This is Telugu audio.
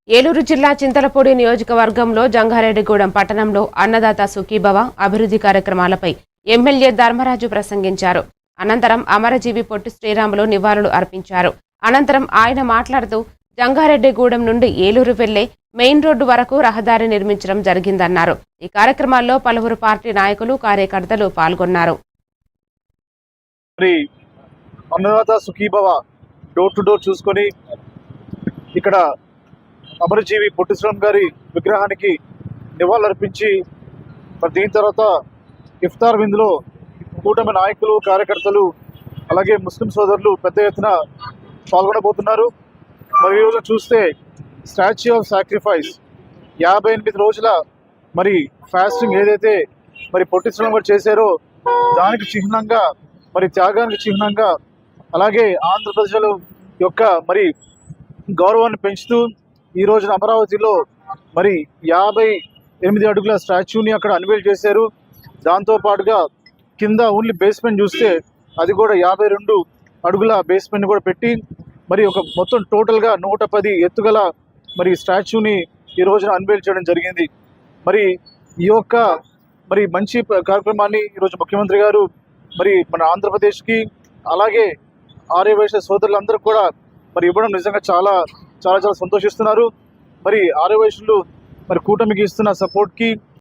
ఏలూరు జిల్లా చింతలపూడి నియోజకవర్గంలో జంగారెడ్డిగూడెం పట్టణంలో అన్నదాత సుఖీభవ అభివృద్ధి కార్యక్రమాలపై ఎమ్మెల్యే ధర్మరాజు ప్రసంగించారు. అనంతరం అమరజీవి పొట్టి శ్రీరాములు నివాళులు అర్పించారు. అనంతరం ఆయన మాట్లాడుతూ జంగారెడ్డిగూడెం నుండి ఏలూరు వెళ్లే మెయిన్ రోడ్డు వరకు రహదారి నిర్మించడం జరిగిందన్నారు. ఈ కార్యక్రమాల్లో పలువురు పార్టీ నాయకులు, కార్యకర్తలు పాల్గొన్నారు. Annadata Sukhibhava door to door చూసుకొని ఇక్కడ అమరజీవి పొట్టి శ్రీరామ్ గారి విగ్రహానికి నివాళులర్పించి దీని తర్వాత ఇఫ్తార్ విందులో కూటమి నాయకులు, కార్యకర్తలు అలాగే ముస్లిం సోదరులు పెద్ద ఎత్తున పాల్గొనబోతున్నారు. మరి ఈరోజు చూస్తే స్టాచ్యూ ఆఫ్ సాక్రిఫైస్ 58 రోజుల ఫాస్టింగ్ ఏదైతే పొట్టి శ్రీరామ్ గారు చేశారో దానికి చిహ్నంగా, త్యాగానికి చిహ్నంగా, అలాగే ఆంధ్ర ప్రజల యొక్క గౌరవాన్ని పెంచుతూ ఈ రోజున అమరావతిలో 58 అడుగుల స్టాచ్యూని అక్కడ అన్వేల్ చేశారు. దాంతో పాటుగా కింద ఓన్లీ బేస్మెంట్ చూస్తే అది కూడా 52 అడుగుల బేస్మెంట్ కూడా పెట్టి ఒక మొత్తం టోటల్గా 110 ఎత్తుగల స్టాచ్యూని ఈ రోజున అన్వేల్ చేయడం జరిగింది. ఈ యొక్క మంచి కార్యక్రమాన్ని ఈరోజు ముఖ్యమంత్రి గారు మన ఆంధ్రప్రదేశ్కి అలాగే ఆర్యవైశ్య సోదరులందరూ కూడా ఇవ్వడం నిజంగా చాలా చాలా చాలా సంతోషిస్తున్నారు. ఆర్యవైశ్యులు కూటమికి ఇస్తున్న సపోర్ట్కి